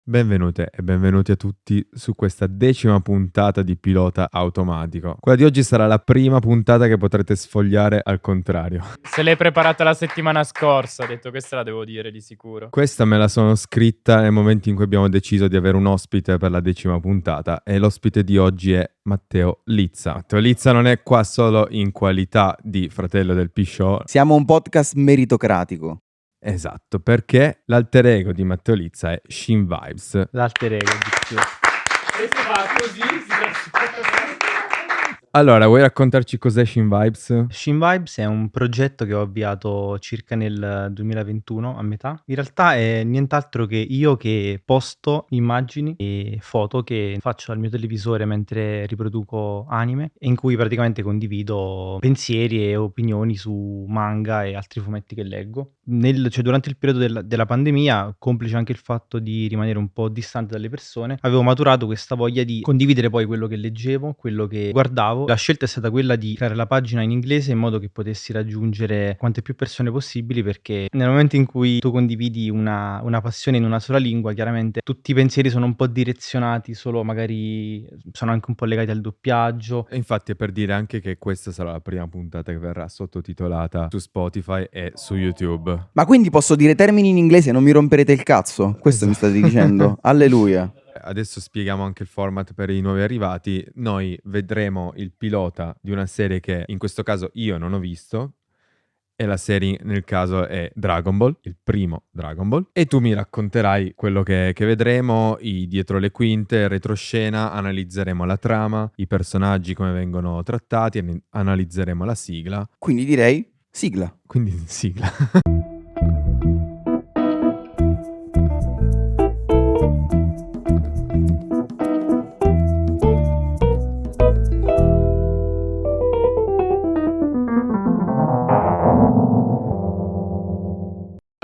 Benvenute e benvenuti a tutti su questa 10ª puntata di Pilota Automatico. Quella di oggi sarà la prima puntata che potrete sfogliare al contrario. Se l'hai preparata la settimana scorsa, ho detto questa la devo dire di sicuro. Questa me la sono scritta nel momento in cui abbiamo deciso di avere un ospite per la 10ª puntata e l'ospite di oggi è Matteo Lizza. Matteo Lizza non è qua solo in qualità di fratello del P-Show. Siamo un podcast meritocratico. Esatto, perché l'alter ego di Matteo Lizza è Shin Vibes. L'alter ego di più. E si fa così, Allora, vuoi raccontarci cos'è Shin Vibes? Shin Vibes è un progetto che ho avviato circa nel 2021, a metà. In realtà è nient'altro che io che posto immagini e foto che faccio al mio televisore mentre riproduco anime, e in cui praticamente condivido pensieri e opinioni su manga e altri fumetti che leggo. Durante il periodo della pandemia, complice anche il fatto di rimanere un po' distante dalle persone, avevo maturato questa voglia di condividere poi quello che leggevo, quello che guardavo. La scelta è stata quella di creare la pagina in inglese in modo che potessi raggiungere quante più persone possibili, perché nel momento in cui tu condividi una passione in una sola lingua, chiaramente tutti i pensieri sono un po' direzionati, solo magari sono anche un po' legati al doppiaggio. E infatti è per dire anche che questa sarà la prima puntata che verrà sottotitolata su Spotify e su YouTube. Ma quindi posso dire termini in inglese e non mi romperete il cazzo? Questo mi state dicendo? Alleluia. Adesso spieghiamo anche il format per i nuovi arrivati. Noi vedremo il pilota di una serie che in questo caso io non ho visto, e la serie nel caso è Dragon Ball, il primo Dragon Ball, e tu mi racconterai quello che vedremo, i dietro le quinte, retroscena, analizzeremo la trama, i personaggi come vengono trattati, analizzeremo la sigla. Quindi direi sigla. Quindi sigla.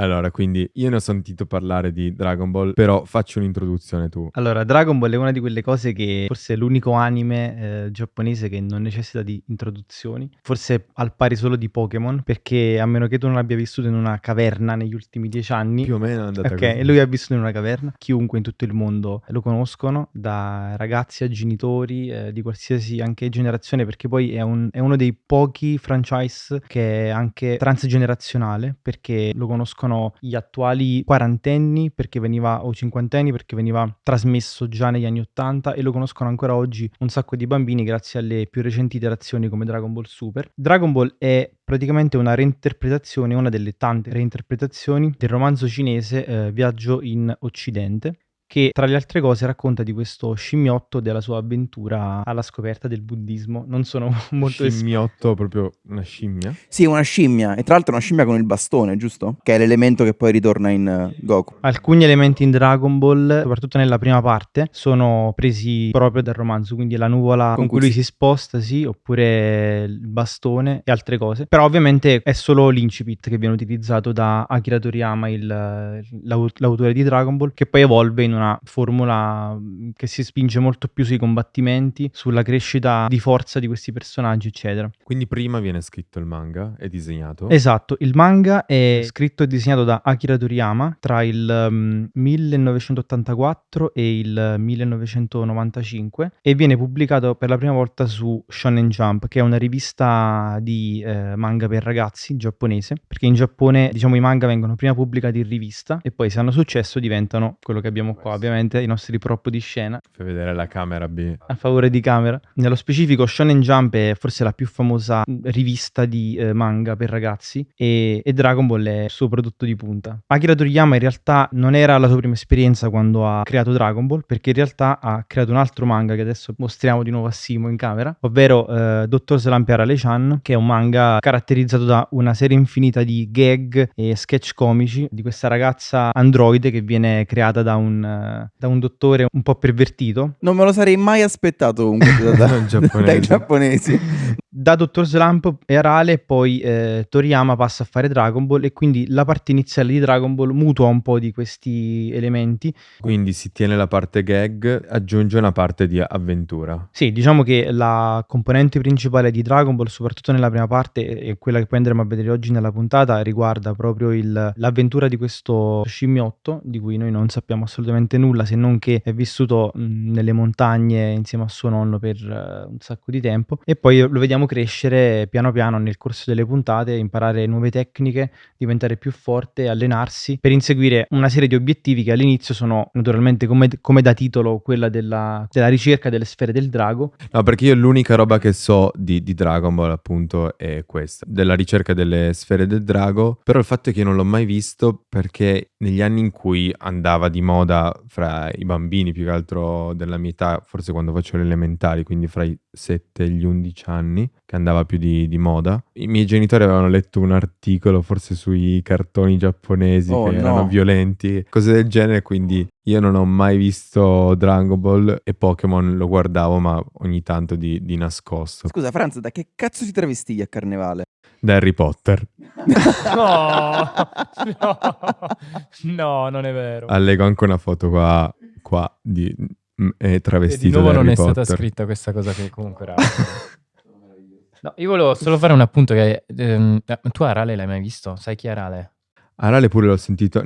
Allora, quindi io ne ho sentito parlare di Dragon Ball, però faccio un'introduzione tu. Allora, Dragon Ball è una di quelle cose che forse è l'unico anime giapponese che non necessita di introduzioni, forse al pari solo di Pokémon, perché a meno che tu non abbia vissuto in una caverna negli ultimi 10 anni. Più o meno è andata Ok, così. e lui ha vissuto in una caverna, chiunque in tutto il mondo lo conoscono, da ragazzi a genitori, di qualsiasi anche generazione, perché poi è uno dei pochi franchise che è anche transgenerazionale, perché lo conoscono gli attuali quarantenni o cinquantenni, perché veniva trasmesso già negli anni 80, e lo conoscono ancora oggi un sacco di bambini grazie alle più recenti iterazioni come Dragon Ball Super. Dragon Ball è praticamente una reinterpretazione, una delle tante reinterpretazioni del romanzo cinese Viaggio in Occidente, che tra le altre cose racconta di questo scimmiotto della sua avventura alla scoperta del buddismo. Non sono molto Scimmiotto, proprio una scimmia? Sì, una scimmia. E tra l'altro una scimmia con il bastone, giusto? Che è l'elemento che poi ritorna in Goku. Alcuni elementi in Dragon Ball, soprattutto nella prima parte, sono presi proprio dal romanzo, quindi la nuvola con cui lui si sposta, sì, oppure il bastone e altre cose. Però ovviamente è solo l'incipit che viene utilizzato da Akira Toriyama, l'autore di Dragon Ball, che poi evolve in una formula che si spinge molto più sui combattimenti, sulla crescita di forza di questi personaggi, eccetera. Quindi prima viene scritto il manga e disegnato? Esatto, il manga è scritto e disegnato da Akira Toriyama tra il 1984 e il 1995, e viene pubblicato per la prima volta su Shonen Jump, che è una rivista di manga per ragazzi giapponese, perché in Giappone, diciamo, i manga vengono prima pubblicati in rivista e poi, se hanno successo, diventano quello che abbiamo qua, ovviamente i nostri prop di scena. Fai vedere la camera B. A favore di camera. Nello specifico Shonen Jump è forse la più famosa rivista di manga per ragazzi, e Dragon Ball è il suo prodotto di punta. Akira Toriyama in realtà non era la sua prima esperienza quando ha creato Dragon Ball, perché in realtà ha creato un altro manga che adesso mostriamo di nuovo a Simo in camera, ovvero Dottor Slump Arale-chan, che è un manga caratterizzato da una serie infinita di gag e sketch comici di questa ragazza androide che viene creata da un dottore un po' pervertito. Non me lo sarei mai aspettato comunque dai giapponesi. Da Dottor Slump e Arale poi Toriyama passa a fare Dragon Ball, e quindi la parte iniziale di Dragon Ball mutua un po' di questi elementi. Quindi si tiene la parte gag, aggiunge una parte di avventura. Sì, diciamo che la componente principale di Dragon Ball, soprattutto nella prima parte, e quella che poi andremo a vedere oggi nella puntata, riguarda proprio l'avventura di questo scimmiotto, di cui noi non sappiamo assolutamente praticamente nulla, se non che è vissuto nelle montagne insieme a suo nonno per un sacco di tempo, e poi lo vediamo crescere piano piano nel corso delle puntate, imparare nuove tecniche, diventare più forte, allenarsi per inseguire una serie di obiettivi che all'inizio sono naturalmente, come da titolo, quella della ricerca delle sfere del drago. No, perché io l'unica roba che so di Dragon Ball appunto è questa, della ricerca delle sfere del drago, però il fatto è che io non l'ho mai visto perché negli anni in cui andava di moda fra i bambini, più che altro della mia età, forse quando facevo le elementari, quindi fra i 7 e gli 11 anni, che andava più di moda, i miei genitori avevano letto un articolo forse sui cartoni giapponesi Oh, che erano no. violenti, cose del genere, quindi io non ho mai visto Dragon Ball e Pokémon lo guardavo, ma ogni tanto di nascosto. Scusa, Franz, da che cazzo ti travestigli a carnevale? Da Harry Potter. No, no, non è vero. Allego anche una foto qua di E di travestito nuovo da non Harry è stata Potter. scritta questa cosa che comunque era... No, io volevo solo fare un appunto che... tu Arale l'hai mai visto? Sai chi è Arale? Arale pure ne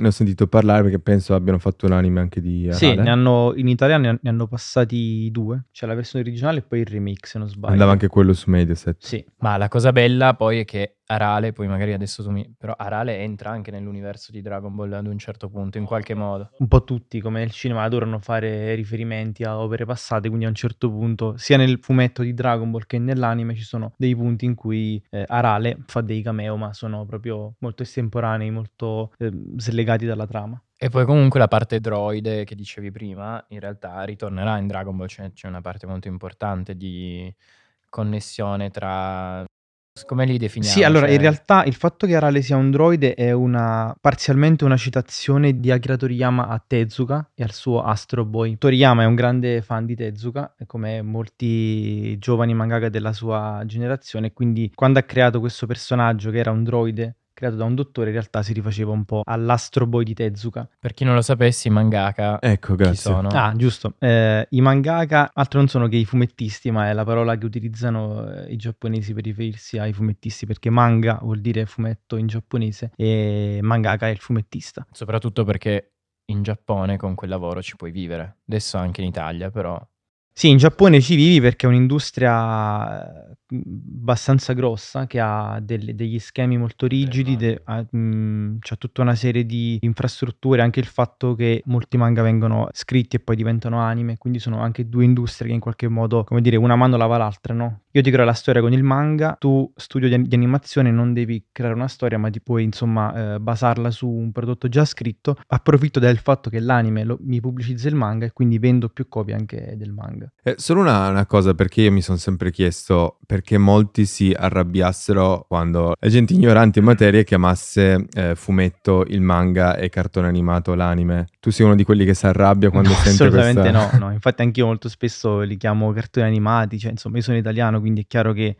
ho sentito parlare perché penso abbiano fatto un anime anche di Sì, Arale. in Italia ne hanno passati 2, c'è la versione originale e poi il remake, se non sbaglio. Andava anche quello su Mediaset. Sì. Ma la cosa bella poi è che Arale, poi magari adesso però Arale entra anche nell'universo di Dragon Ball ad un certo punto, in qualche modo. Un po' tutti, come nel cinema, adorano fare riferimenti a opere passate, quindi a un certo punto, sia nel fumetto di Dragon Ball che nell'anime, ci sono dei punti in cui Arale fa dei cameo, ma sono proprio molto estemporanei, molto slegati dalla trama. E poi comunque la parte droide che dicevi prima, in realtà ritornerà in Dragon Ball, c'è una parte molto importante di connessione tra... Come li definiamo? Sì, allora, Cioè, in realtà il fatto che Arale sia un droide è parzialmente una citazione di Akira Toriyama a Tezuka e al suo Astro Boy. Toriyama è un grande fan di Tezuka, come molti giovani mangaka della sua generazione, quindi quando ha creato questo personaggio che era un droide creato da un dottore, in realtà si rifaceva un po' all'Astro Boy di Tezuka. Per chi non lo sapesse, i mangaka Ecco, chi grazie. sono? Ah, giusto. I mangaka altro non sono che i fumettisti, ma è la parola che utilizzano i giapponesi per riferirsi ai fumettisti, perché manga vuol dire fumetto in giapponese e mangaka è il fumettista. Soprattutto perché in Giappone con quel lavoro ci puoi vivere. Adesso anche in Italia, però... Sì, in Giappone ci vivi perché è un'industria abbastanza grossa che ha degli schemi molto rigidi, c'ha tutta una serie di infrastrutture, anche il fatto che molti manga vengono scritti e poi diventano anime, quindi sono anche due industrie che in qualche modo, come dire, una mano lava l'altra, no? Io ti creo la storia con il manga, tu studio di animazione non devi creare una storia, ma ti puoi insomma basarla su un prodotto già scritto. Approfitto del fatto che l'anime mi pubblicizza il manga e quindi vendo più copie anche del manga. Solo una cosa, perché io mi sono sempre chiesto perché molti si arrabbiassero quando la gente ignorante in materia chiamasse fumetto il manga e cartone animato l'anime. Tu sei uno di quelli che si arrabbia quando No, sente assolutamente questa... no. Infatti anch'io molto spesso li chiamo cartoni animati, cioè insomma io sono italiano, quindi è chiaro che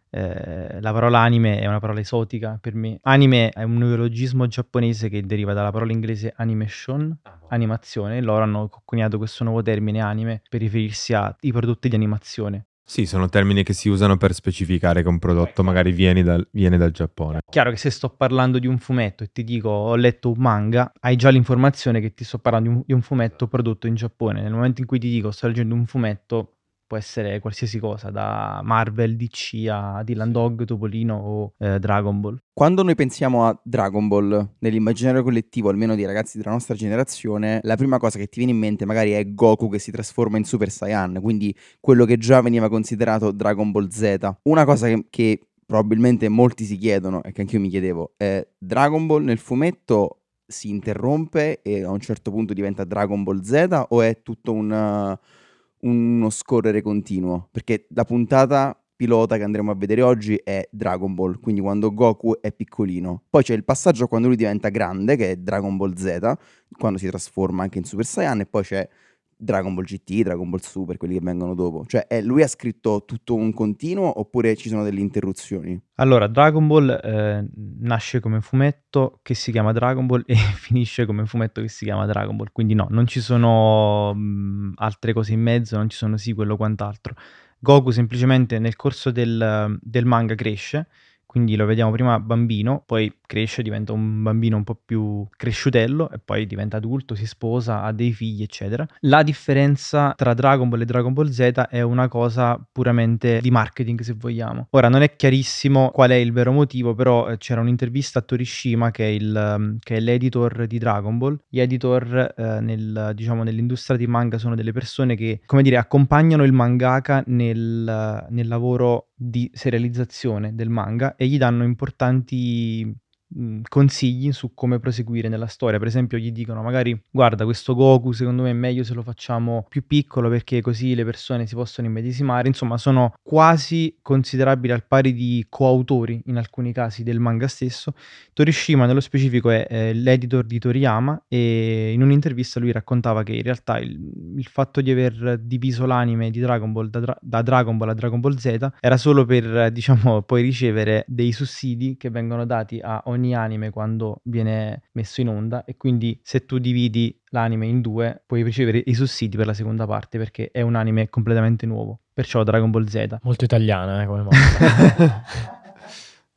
la parola anime è una parola esotica per me. Anime è un neologismo giapponese che deriva dalla parola inglese animation, animazione, e loro hanno coniato questo nuovo termine anime per riferirsi ai prodotti di animazione. Sì, sono termini che si usano per specificare che un prodotto magari viene dal Giappone. Chiaro che se sto parlando di un fumetto e ti dico ho letto un manga, hai già l'informazione che ti sto parlando di un fumetto prodotto in Giappone. Nel momento in cui ti dico sto leggendo un fumetto, può essere qualsiasi cosa, da Marvel, DC a Dylan Dog, Topolino o Dragon Ball. Quando noi pensiamo a Dragon Ball, nell'immaginario collettivo, almeno dei ragazzi della nostra generazione, la prima cosa che ti viene in mente magari è Goku che si trasforma in Super Saiyan, quindi quello che già veniva considerato Dragon Ball Z. Una cosa che probabilmente molti si chiedono, e che anch'io mi chiedevo, è Dragon Ball nel fumetto si interrompe e a un certo punto diventa Dragon Ball Z o è tutto uno scorrere continuo? Perché la puntata pilota che andremo a vedere oggi è Dragon Ball, quindi quando Goku è piccolino. Poi c'è il passaggio quando lui diventa grande, che è Dragon Ball Z, quando si trasforma anche in Super Saiyan, e poi c'è Dragon Ball GT, Dragon Ball Super, quelli che vengono dopo. Cioè, lui ha scritto tutto un continuo oppure ci sono delle interruzioni? Allora, Dragon Ball nasce come fumetto che si chiama Dragon Ball e finisce come fumetto che si chiama Dragon Ball, quindi no, non ci sono altre cose in mezzo, non ci sono sequel o quant'altro. Goku semplicemente nel corso del manga cresce, quindi lo vediamo prima bambino, poi cresce, diventa un bambino un po' più cresciutello e poi diventa adulto, si sposa, ha dei figli, eccetera. La differenza tra Dragon Ball e Dragon Ball Z è una cosa puramente di marketing, se vogliamo. Ora, non è chiarissimo qual è il vero motivo, però c'era un'intervista a Torishima, che è l'editor di Dragon Ball. Gli editor diciamo, nell'industria di manga sono delle persone che, come dire, accompagnano il mangaka nel lavoro di serializzazione del manga e gli danno importanti consigli su come proseguire nella storia. Per esempio gli dicono magari: guarda, questo Goku secondo me è meglio se lo facciamo più piccolo perché così le persone si possono immedesimare. Insomma, sono quasi considerabili al pari di coautori in alcuni casi del manga stesso. Torishima nello specifico è l'editor di Toriyama, e in un'intervista lui raccontava che in realtà il fatto di aver diviso l'anime di Dragon Ball da Dragon Ball a Dragon Ball Z era solo per, diciamo, poi ricevere dei sussidi che vengono dati a ogni anime quando viene messo in onda, e quindi se tu dividi l'anime in due puoi ricevere i sussidi per la seconda parte perché è un anime completamente nuovo, perciò Dragon Ball Z. Molto italiana, come mossa.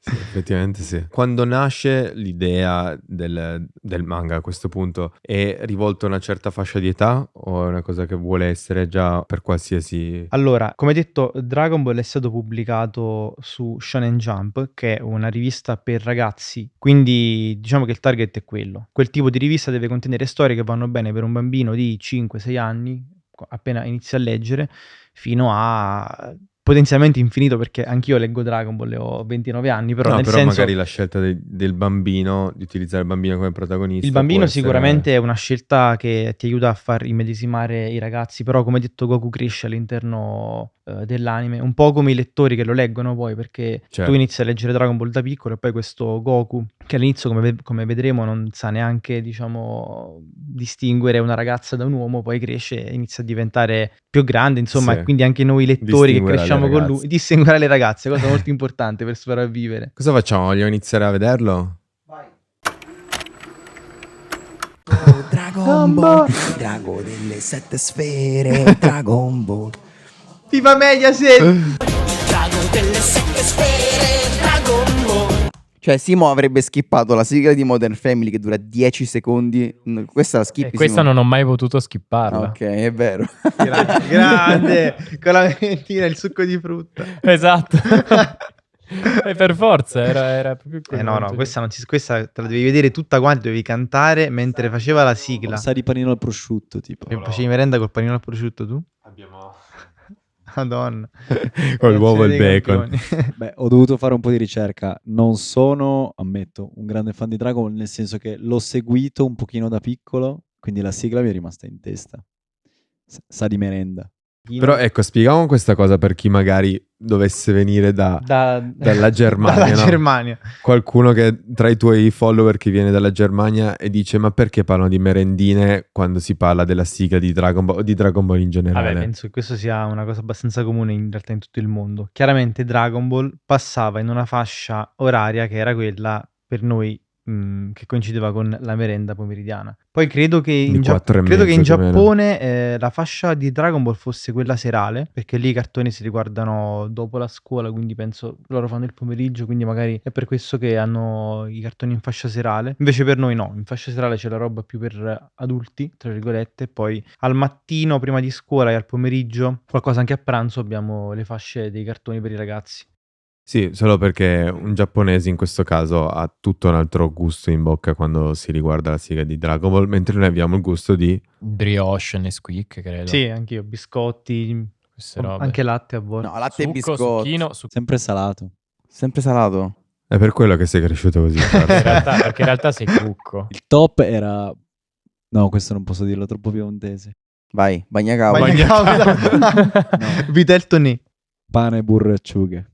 Sì, effettivamente sì. Quando nasce l'idea del manga a questo punto, è rivolto a una certa fascia di età o è una cosa che vuole essere già per qualsiasi... Allora, come detto, Dragon Ball è stato pubblicato su Shonen Jump, che è una rivista per ragazzi, quindi diciamo che il target è quello. Quel tipo di rivista deve contenere storie che vanno bene per un bambino di 5-6 anni, appena inizia a leggere, fino a potenzialmente infinito, perché anch'io leggo Dragon Ball e ho 29 anni, però No, nel però senso... magari la scelta del bambino, di utilizzare il bambino come protagonista. Il bambino può essere- sicuramente è una scelta che ti aiuta a far immedesimare i ragazzi, però come detto Goku cresce all'interno dell'anime, un po' come i lettori che lo leggono poi, perché Certo. tu inizi a leggere Dragon Ball da piccolo e poi questo Goku, che all'inizio come vedremo non sa neanche, diciamo, distinguere una ragazza da un uomo, poi cresce e inizia a diventare più grande, insomma, Sì. e quindi anche noi lettori che Distinguere le cresciamo con ragazze. lui, distinguere le ragazze, cosa molto importante per sopravvivere. Cosa facciamo? Vogliamo iniziare a vederlo? Dragon Ball, drago delle 7 sfere, Dragon Ball. Viva Mediaset! Drago delle 7 sfere, Dragon Ball. Cioè, Simo avrebbe skippato la sigla di Modern Family che dura 10 secondi. Questa la skippi, E questa Simo? non ho mai potuto skipparla. Ok, è vero. Grande, con la ventina, il succo di frutta. Esatto. E per forza, era proprio quel No, momento lì. questa te la devi vedere tutta quanti, devi cantare mentre faceva la sigla. Sa di panino al prosciutto, tipo. Facevi merenda col panino al prosciutto tu? Abbiamo... Madonna. Con l'uovo e il Dei bacon. campioni. Beh, ho dovuto fare un po' di ricerca. Non sono, ammetto, un grande fan di Dragon Ball, nel senso che l'ho seguito un pochino da piccolo, quindi la sigla mi è rimasta in testa. Sa di merenda. Però ecco, spieghiamo questa cosa per chi magari dovesse venire dalla Germania. Dalla no? Germania. Qualcuno che tra i tuoi follower che viene dalla Germania e dice: ma perché parlano di merendine quando si parla della sigla di Dragon Ball o di Dragon Ball in generale? Vabbè, penso che questo sia una cosa abbastanza comune in realtà in tutto il mondo. Chiaramente Dragon Ball passava in una fascia oraria che era quella per noi che coincideva con la merenda pomeridiana. Poi credo che Di 4 e credo che in mezzo, più o meno. Giappone la fascia di Dragon Ball fosse quella serale, perché lì i cartoni si riguardano dopo la scuola, quindi penso loro fanno il pomeriggio, quindi magari è per questo che hanno i cartoni in fascia serale. Invece per noi no, in fascia serale c'è la roba più per adulti, tra virgolette, e poi al mattino prima di scuola e al pomeriggio, qualcosa anche a pranzo, abbiamo le fasce dei cartoni per i ragazzi. Sì, solo perché un giapponese in questo caso ha tutto un altro gusto in bocca quando si riguarda la sigla di Dragon Ball, mentre noi abbiamo il gusto di... Brioche, Nesquik, credo. Sì, anch'io, biscotti, Queste robe. anche latte a volte. No, latte e Succo, biscotti. succhino, Sempre salato. Sempre salato. È per quello che sei cresciuto così. Carlo. perché in realtà sei cucco. Il top era... No, questo non posso dirlo, troppo piemontese. Vai, Bagnacao. Vitel Tonì. Pane, burro e acciughe.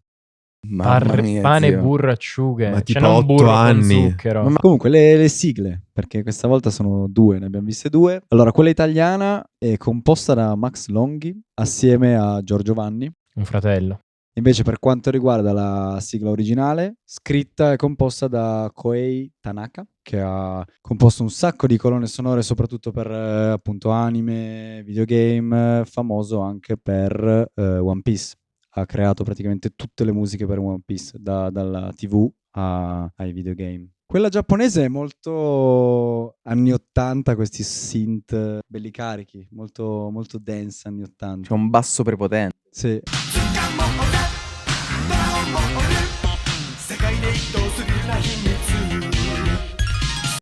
Mamma mia, Pane, zio. burro, acciughe. Ma Cioè tipo non 8 burro anni. con zucchero. Ma comunque le sigle, perché questa volta sono due, ne abbiamo viste due. Allora, quella italiana è composta da Max Longhi assieme a Giorgio Vanni. Un fratello. Invece per quanto riguarda la sigla originale, scritta e composta da Koei Tanaka, che ha composto un sacco di colonne sonore soprattutto per appunto anime, videogame, famoso anche per One Piece. ha creato praticamente tutte le musiche per One Piece, dalla TV ai videogame. Quella giapponese è molto anni 80, questi synth belli carichi, molto, molto dance anni 80. C'è un basso prepotente. Sì.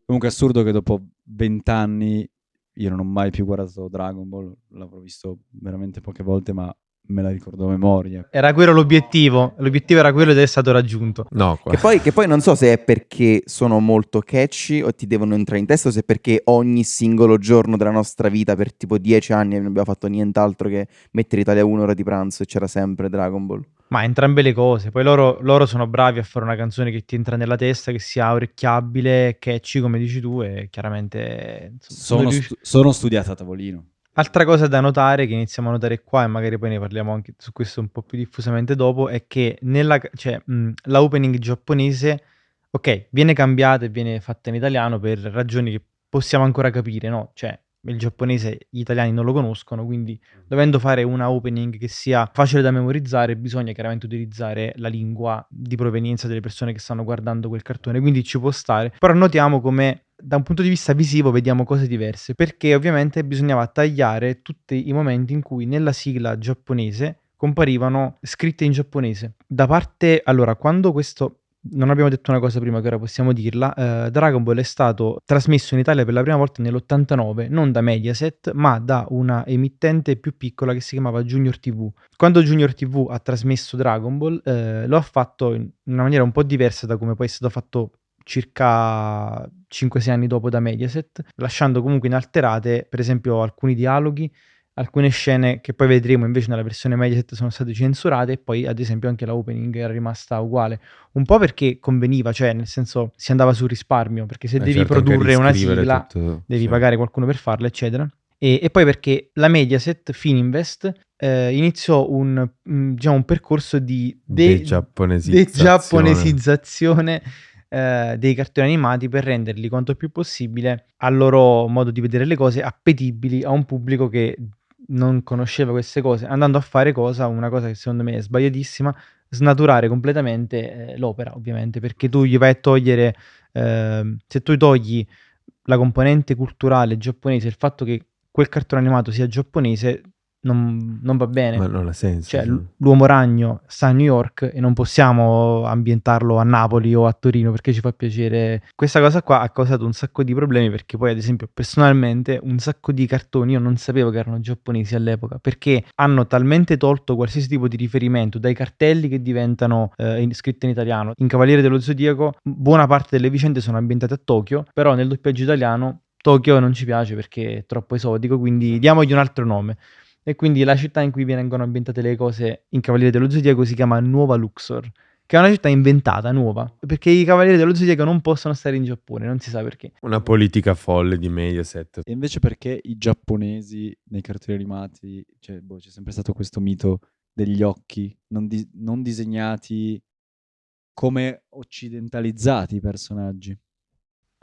Comunque è assurdo che dopo 20 anni io non ho mai più guardato Dragon Ball, l'avrò visto veramente poche volte, ma me la ricordo a memoria. Era quello l'obiettivo era quello ed è stato raggiunto. No, qua. Che poi non so se è perché sono molto catchy o ti devono entrare in testa o se è perché ogni singolo giorno della nostra vita per tipo 10 anni non abbiamo fatto nient'altro che mettere Italia 1 ora di pranzo e c'era sempre Dragon Ball. Ma entrambe le cose. Poi loro sono bravi a fare una canzone che ti entra nella testa, che sia orecchiabile, catchy come dici tu, e chiaramente insomma, Sono studiata a tavolino. Altra cosa da notare, che iniziamo a notare qua, e magari poi ne parliamo anche su questo un po' più diffusamente dopo, è che la opening giapponese, ok, viene cambiata e viene fatta in italiano per ragioni che possiamo ancora capire, no? Cioè, il giapponese gli italiani non lo conoscono, quindi dovendo fare una opening che sia facile da memorizzare, bisogna chiaramente utilizzare la lingua di provenienza delle persone che stanno guardando quel cartone, quindi ci può stare. Però notiamo come da un punto di vista visivo vediamo cose diverse, perché ovviamente bisognava tagliare tutti i momenti in cui nella sigla giapponese comparivano scritte in giapponese. Allora, quando questo... Non abbiamo detto una cosa prima che ora possiamo dirla. Dragon Ball è stato trasmesso in Italia per la prima volta nell'89, non da Mediaset, ma da una emittente più piccola che si chiamava Junior TV. Quando Junior TV ha trasmesso Dragon Ball, lo ha fatto in una maniera un po' diversa da come poi è stato fatto circa 5-6 anni dopo da Mediaset, lasciando comunque inalterate, per esempio, alcuni dialoghi, alcune scene che poi vedremo invece nella versione Mediaset sono state censurate, e poi ad esempio anche la opening era rimasta uguale, un po' perché conveniva, cioè nel senso si andava sul risparmio, perché se devi certo, anche produrre una riscrivere sigla tutto, devi sì. pagare qualcuno per farla, eccetera. E poi perché la Mediaset, Fininvest, iniziò un percorso di degiapponesizzazione dei cartoni animati per renderli quanto più possibile al loro modo di vedere le cose appetibili a un pubblico che non conosceva queste cose, andando a fare una cosa che secondo me è sbagliatissima, snaturare completamente l'opera, ovviamente, perché tu gli vai a togliere, se tu togli la componente culturale giapponese, il fatto che quel cartone animato sia giapponese non va bene. Ma non ha senso. Cioè, sì. l'uomo ragno sta a New York e non possiamo ambientarlo a Napoli o a Torino perché ci fa piacere. Questa cosa qua ha causato un sacco di problemi, perché poi ad esempio personalmente un sacco di cartoni io non sapevo che erano giapponesi all'epoca, perché hanno talmente tolto qualsiasi tipo di riferimento dai cartelli che diventano scritte in italiano. In Cavaliere dello Zodiaco buona parte delle vicende sono ambientate a Tokyo, però nel doppiaggio italiano Tokyo non ci piace perché è troppo esotico, quindi diamogli un altro nome. E quindi la città in cui vengono ambientate le cose in Cavaliere dello Zodiaco si chiama Nuova Luxor, che è una città inventata, nuova, perché i Cavalieri dello Zodiaco non possono stare in Giappone, non si sa perché. Una politica folle di Mediaset. E invece perché i giapponesi nei cartoni animati, cioè, c'è sempre stato questo mito degli occhi non disegnati come occidentalizzati i personaggi.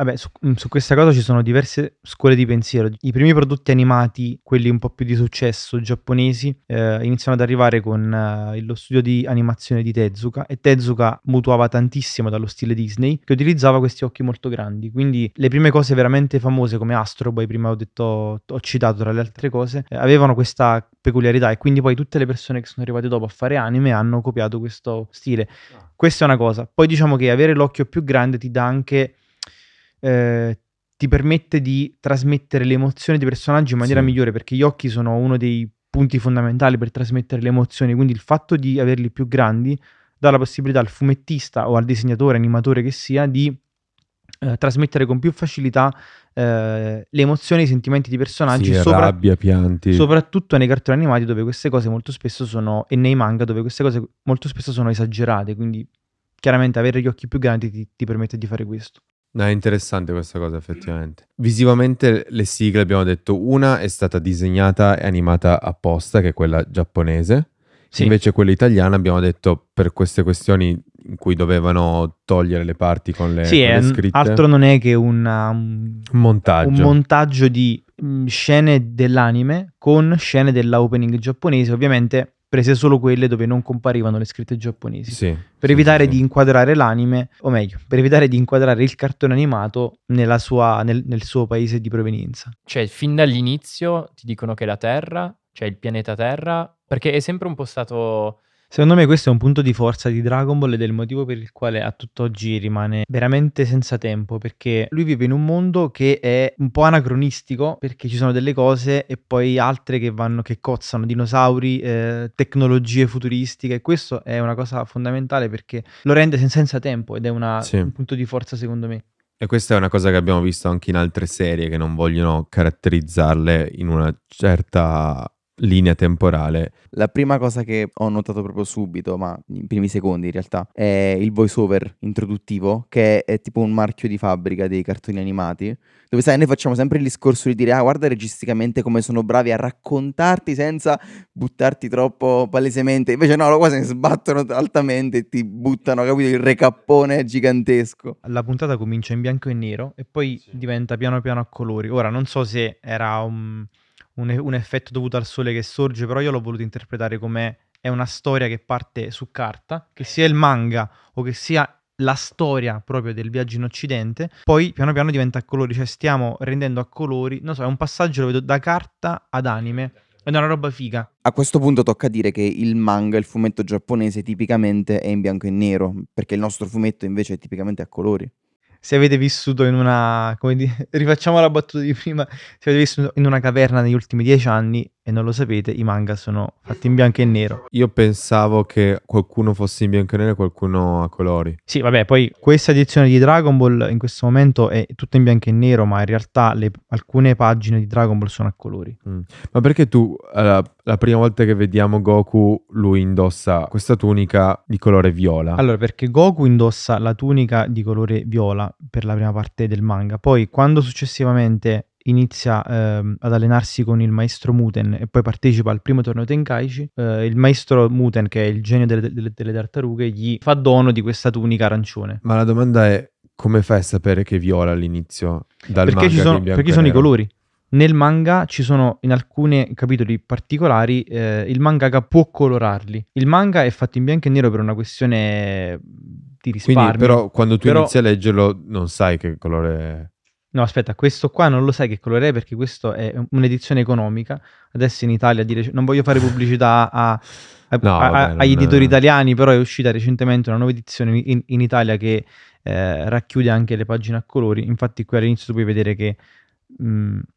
Vabbè, su questa cosa ci sono diverse scuole di pensiero. I primi prodotti animati, quelli un po' più di successo giapponesi, iniziano ad arrivare con lo studio di animazione di Tezuka, e Tezuka mutuava tantissimo dallo stile Disney, che utilizzava questi occhi molto grandi. Quindi le prime cose veramente famose come Astro Boy, prima ho citato tra le altre cose, avevano questa peculiarità, e quindi poi tutte le persone che sono arrivate dopo a fare anime hanno copiato questo stile. Questa è una cosa. Poi diciamo che avere l'occhio più grande ti dà anche... ti permette di trasmettere le emozioni dei personaggi in maniera migliore, perché gli occhi sono uno dei punti fondamentali per trasmettere le emozioni, quindi il fatto di averli più grandi dà la possibilità al fumettista o al disegnatore, animatore che sia, di trasmettere con più facilità le emozioni, i sentimenti di personaggi, rabbia, pianti, soprattutto nei cartoni animati, dove queste cose molto spesso sono, e nei manga dove queste cose molto spesso sono esagerate, quindi chiaramente avere gli occhi più grandi ti permette di fare questo. No, è interessante questa cosa, effettivamente. Visivamente le sigle, abbiamo detto, una è stata disegnata e animata apposta, che è quella giapponese. Sì. Invece quella italiana, abbiamo detto, per queste questioni in cui dovevano togliere le parti con le scritte. Altro non è che un montaggio di scene dell'anime con scene della opening giapponese. Ovviamente prese solo quelle dove non comparivano le scritte giapponesi. Sì, Per sì, evitare sì, di sì. inquadrare l'anime, o meglio, per evitare di inquadrare il cartone animato nel suo paese di provenienza. Cioè, fin dall'inizio ti dicono che la Terra, cioè il pianeta Terra, perché è sempre un po' stato... Secondo me questo è un punto di forza di Dragon Ball ed è il motivo per il quale a tutt'oggi rimane veramente senza tempo, perché lui vive in un mondo che è un po' anacronistico, perché ci sono delle cose e poi altre che cozzano, dinosauri, tecnologie futuristiche, e questo è una cosa fondamentale perché lo rende senza tempo ed è Sì. un punto di forza secondo me. E questa è una cosa che abbiamo visto anche in altre serie che non vogliono caratterizzarle in una certa linea temporale. La prima cosa che ho notato proprio subito, ma in primi secondi in realtà, è il voice over introduttivo, che è tipo un marchio di fabbrica dei cartoni animati, dove sai, noi facciamo sempre il discorso di dire, ah, guarda registicamente come sono bravi a raccontarti senza buttarti troppo palesemente, invece no, qua se ne sbattono altamente e ti buttano, capito, il recappone gigantesco. La puntata comincia in bianco e nero e poi diventa piano piano a colori. Ora, non so se era un effetto dovuto al sole che sorge, però io l'ho voluto interpretare come è una storia che parte su carta, che sia il manga o che sia la storia proprio del viaggio in Occidente, poi piano piano diventa a colori, cioè stiamo rendendo a colori, non so, è un passaggio, lo vedo da carta ad anime, ed è una roba figa. A questo punto tocca dire che il manga, il fumetto giapponese, tipicamente è in bianco e nero, perché il nostro fumetto invece è tipicamente a colori. Se avete vissuto in una, come dire, rifacciamo la battuta di prima, se avete vissuto in una caverna negli ultimi 10 anni e non lo sapete, i manga sono fatti in bianco e nero. Io pensavo che qualcuno fosse in bianco e nero e qualcuno a colori. Sì, vabbè, poi questa edizione di Dragon Ball in questo momento è tutta in bianco e nero, ma in realtà alcune pagine di Dragon Ball sono a colori. Ma perché tu, la prima volta che vediamo Goku, lui indossa questa tunica di colore viola? Allora, perché Goku indossa la tunica di colore viola per la prima parte del manga, poi quando successivamente inizia ad allenarsi con il maestro Muten e poi partecipa al primo torneo Tenkaichi, il maestro Muten, che è il genio delle tartarughe, gli fa dono di questa tunica arancione. Ma la domanda è, come fai a sapere che è viola all'inizio dal Perché manga ci che è sono, in bianco perché e sono i nero? colori. Nel manga ci sono, in alcuni capitoli particolari, il mangaka può colorarli. Il manga è fatto in bianco e nero per una questione di risparmio. Quindi, però, quando tu Però- inizi a leggerlo, non sai che colore è. No, aspetta, questo qua non lo sai che colore è perché questo è un'edizione economica. Adesso in Italia, non voglio fare pubblicità No, vabbè, agli non- editori italiani, però è uscita recentemente una nuova edizione in Italia che racchiude anche le pagine a colori. Infatti qui all'inizio tu puoi vedere che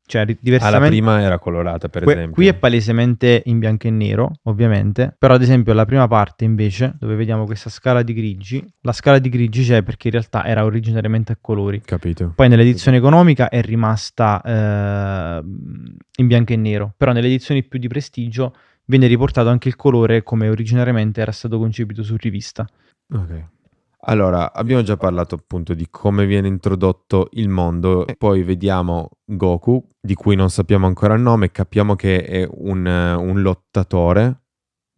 cioè la diversamente prima era colorata, per esempio. qui è palesemente in bianco e nero, ovviamente, però ad esempio la prima parte invece, dove vediamo questa scala di grigi, la scala di grigi c'è perché in realtà era originariamente a colori. Capito. Poi nell'edizione economica è rimasta in bianco e nero, però nelle edizioni più di prestigio viene riportato anche il colore come originariamente era stato concepito su rivista. Ok. Allora, abbiamo già parlato appunto di come viene introdotto il mondo, e poi vediamo Goku, di cui non sappiamo ancora il nome, capiamo che è un lottatore,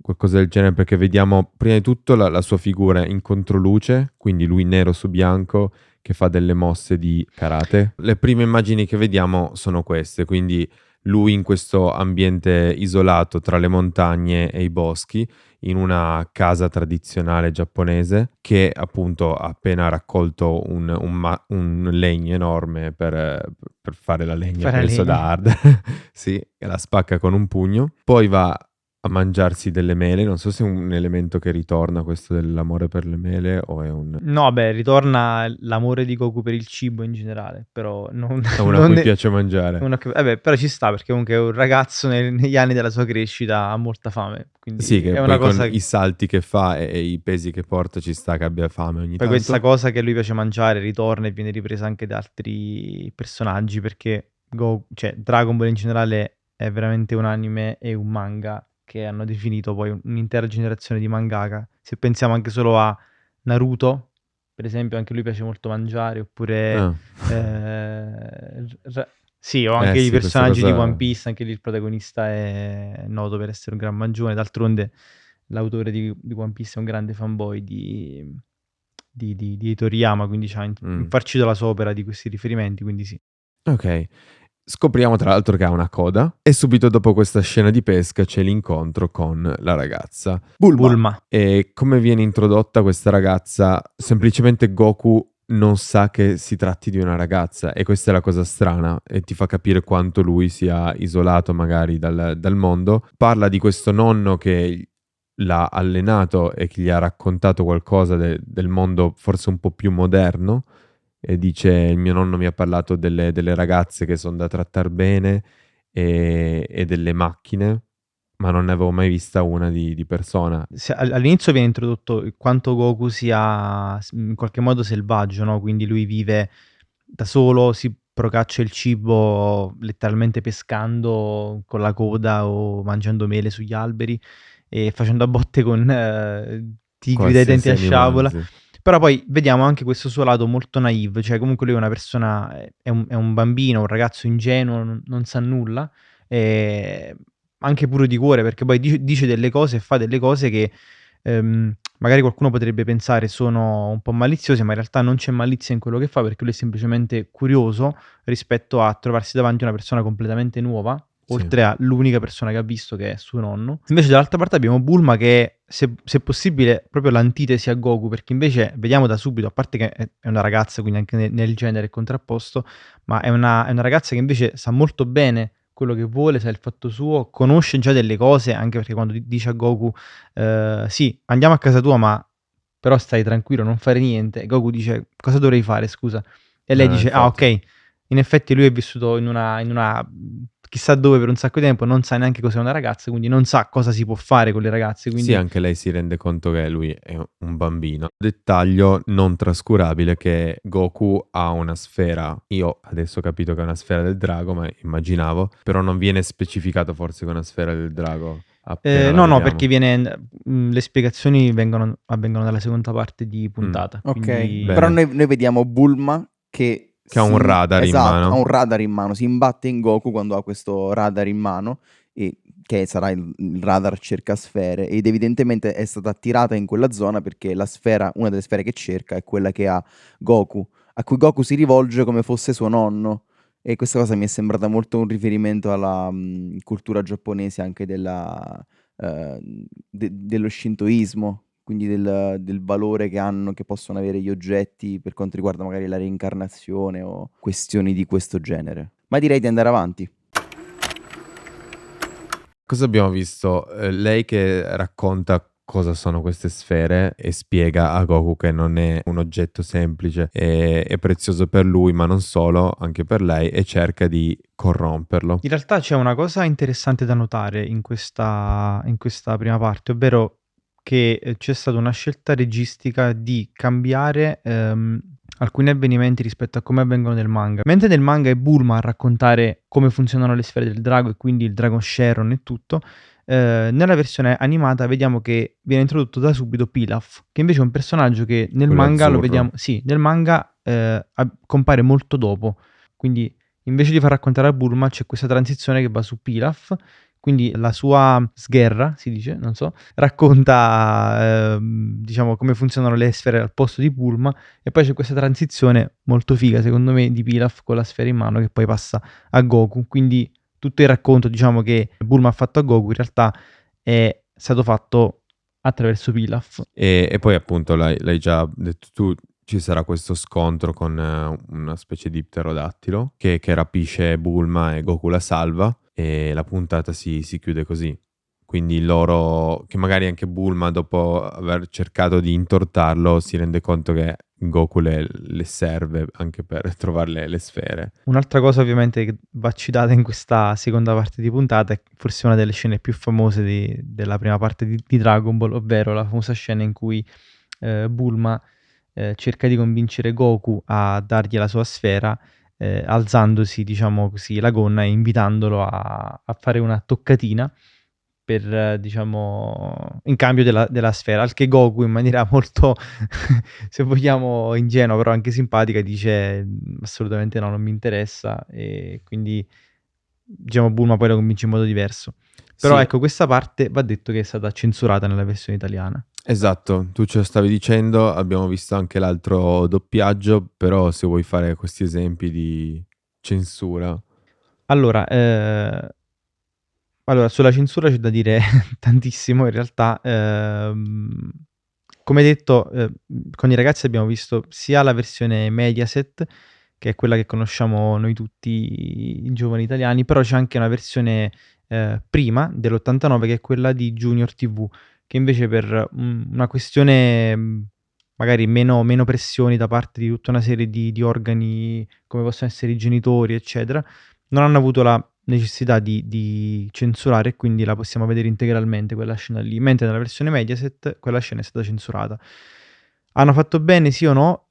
qualcosa del genere, perché vediamo prima di tutto la sua figura in controluce, quindi lui nero su bianco che fa delle mosse di karate. Le prime immagini che vediamo sono queste, quindi lui in questo ambiente isolato tra le montagne e i boschi, in una casa tradizionale giapponese, che appunto ha appena raccolto un legno enorme per fare la legna Fare per il legna. soda hard. Sì, e la spacca con un pugno. Poi va a mangiarsi delle mele, non so se è un elemento che ritorna questo dell'amore per le mele o è No, beh, ritorna l'amore di Goku per il cibo in generale, però non... è una a non cui ne- piace mangiare. vabbè, però ci sta perché comunque è un ragazzo negli anni della sua crescita ha molta fame, quindi Sì, che è poi una con cosa... i salti che fa e i pesi che porta ci sta che abbia fame ogni Poi tanto. questa cosa che a lui piace mangiare ritorna e viene ripresa anche da altri personaggi perché cioè, Dragon Ball in generale è veramente un anime e un manga che hanno definito poi un'intera generazione di mangaka. Se pensiamo anche solo a Naruto, per esempio, anche lui piace molto mangiare, oppure Ah. sì, o anche sì, i personaggi questa di cosa- One Piece, anche lì il protagonista è noto per essere un gran mangione. D'altronde l'autore di One Piece è un grande fanboy di Toriyama, quindi ci ha infarcito la sua opera di questi riferimenti, quindi sì. Ok. Scopriamo tra l'altro che ha una coda e subito dopo questa scena di pesca c'è l'incontro con la ragazza. Bulma. E come viene introdotta questa ragazza? Semplicemente Goku non sa che si tratti di una ragazza e questa è la cosa strana e ti fa capire quanto lui sia isolato magari dal mondo. Parla di questo nonno che l'ha allenato e che gli ha raccontato qualcosa del mondo forse un po' più moderno e dice il mio nonno mi ha parlato delle ragazze che sono da trattare bene e delle macchine, ma non ne avevo mai vista una di persona. All'inizio viene introdotto quanto Goku sia in qualche modo selvaggio, no? Quindi lui vive da solo, si procaccia il cibo letteralmente pescando con la coda o mangiando mele sugli alberi e facendo a botte con tigri dai denti a Qualsiasi sciabola. animale, sì. Però poi vediamo anche questo suo lato molto naive, cioè comunque lui è una persona, è un bambino, un ragazzo ingenuo, non sa nulla, anche puro di cuore, perché poi dice delle cose e fa delle cose che magari qualcuno potrebbe pensare sono un po' maliziose, ma in realtà non c'è malizia in quello che fa, perché lui è semplicemente curioso rispetto a trovarsi davanti a una persona completamente nuova, Sì. oltre all'unica persona che ha visto, che è suo nonno. Invece dall'altra parte abbiamo Bulma che è, se possibile, proprio l'antitesi a Goku, perché invece vediamo da subito, a parte che è una ragazza, quindi anche nel genere è contrapposto, ma è una ragazza che invece sa molto bene quello che vuole, sa il fatto suo, conosce già delle cose, anche perché quando dice a Goku sì, andiamo a casa tua, ma però stai tranquillo, non fare niente, e Goku dice cosa dovrei fare, scusa? E lei dice ah, Infatti. ok. In effetti lui è vissuto in una chissà dove per un sacco di tempo, non sa neanche cos'è una ragazza, quindi non sa cosa si può fare con le ragazze, quindi Sì, anche lei si rende conto che lui è un bambino. Dettaglio non trascurabile che Goku ha una sfera. Io adesso ho capito che è una sfera del drago, ma immaginavo, però non viene specificato forse che è una sfera del drago. Appena la no, vediamo. perché le spiegazioni avvengono dalla seconda parte di puntata. Ok, Quindi... però noi vediamo Bulma che ha un radar in esatto, mano. ha un radar in mano, si imbatte in Goku quando ha questo radar in mano, e che sarà il radar cerca sfere, ed evidentemente è stata attirata in quella zona perché la sfera, una delle sfere che cerca è quella che ha Goku, a cui Goku si rivolge come fosse suo nonno, e questa cosa mi è sembrata molto un riferimento alla cultura giapponese, anche dello shintoismo, quindi del valore che hanno, che possono avere gli oggetti per quanto riguarda magari la reincarnazione o questioni di questo genere. Ma direi di andare avanti. Cosa abbiamo visto? Lei che racconta cosa sono queste sfere e spiega a Goku che non è un oggetto semplice, è prezioso per lui, ma non solo, anche per lei, e cerca di corromperlo. In realtà c'è una cosa interessante da notare in questa prima parte, ovvero che c'è stata una scelta registica di cambiare alcuni avvenimenti rispetto a come avvengono nel manga. Mentre nel manga è Bulma a raccontare come funzionano le sfere del drago e quindi il Dragon Sharon e tutto, nella versione animata vediamo che viene introdotto da subito Pilaf, che invece è un personaggio che nel Quello manga lo azzurro. vediamo, sì, nel manga compare molto dopo, quindi invece di far raccontare a Bulma c'è questa transizione che va su Pilaf, quindi la sua sgherra, si dice, non so, racconta diciamo come funzionano le sfere al posto di Bulma, e poi c'è questa transizione molto figa secondo me di Pilaf con la sfera in mano che poi passa a Goku, quindi tutto il racconto diciamo che Bulma ha fatto a Goku in realtà è stato fatto attraverso Pilaf. E poi appunto l'hai già detto tu, ci sarà questo scontro con una specie di pterodattilo che rapisce Bulma e Goku la salva, e la puntata si chiude così. Quindi loro, che magari anche Bulma dopo aver cercato di intortarlo si rende conto che Goku le serve anche per trovare le sfere. Un'altra cosa ovviamente che va citata in questa seconda parte di puntata è forse una delle scene più famose della prima parte di Dragon Ball, ovvero la famosa scena in cui Bulma cerca di convincere Goku a dargli la sua sfera, alzandosi, diciamo così, la gonna e invitandolo a fare una toccatina per, diciamo, in cambio della sfera, al che Goku in maniera molto, se vogliamo, ingenua, però anche simpatica, dice assolutamente no, non mi interessa, e quindi, diciamo, Bulma poi lo convince in modo diverso. Però Sì. ecco, questa parte va detto che è stata censurata nella versione italiana. Esatto, tu ce lo stavi dicendo, abbiamo visto anche l'altro doppiaggio, però se vuoi fare questi esempi di censura. Allora, sulla censura c'è da dire tantissimo in realtà. Come detto, con i ragazzi abbiamo visto sia la versione Mediaset, che è quella che conosciamo noi tutti i giovani italiani, però c'è anche una versione prima dell'89 che è quella di Junior TV, che invece per una questione magari meno pressioni da parte di tutta una serie di organi come possono essere i genitori, eccetera, non hanno avuto la necessità di censurare e quindi la possiamo vedere integralmente quella scena lì, mentre nella versione Mediaset quella scena è stata censurata. Hanno fatto bene, sì o no?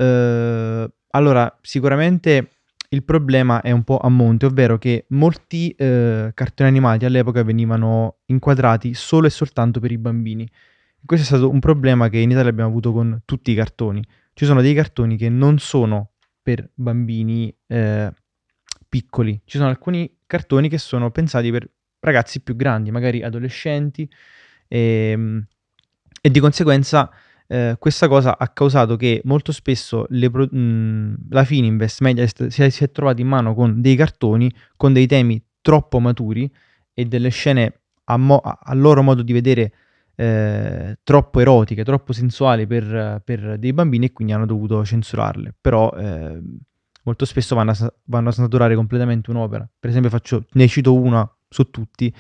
Allora, sicuramente il problema è un po' a monte, ovvero che molti cartoni animati all'epoca venivano inquadrati solo e soltanto per i bambini. Questo è stato un problema che in Italia abbiamo avuto con tutti i cartoni. Ci sono dei cartoni che non sono per bambini piccoli. Ci sono alcuni cartoni che sono pensati per ragazzi più grandi, magari adolescenti, e di conseguenza questa cosa ha causato che molto spesso la Fininvest Mediaset si è trovata in mano con dei cartoni con dei temi troppo maturi e delle scene a loro modo di vedere troppo erotiche, troppo sensuali per dei bambini e quindi hanno dovuto censurarle. Però molto spesso vanno a snaturare completamente un'opera. Per esempio ne cito una su tutti.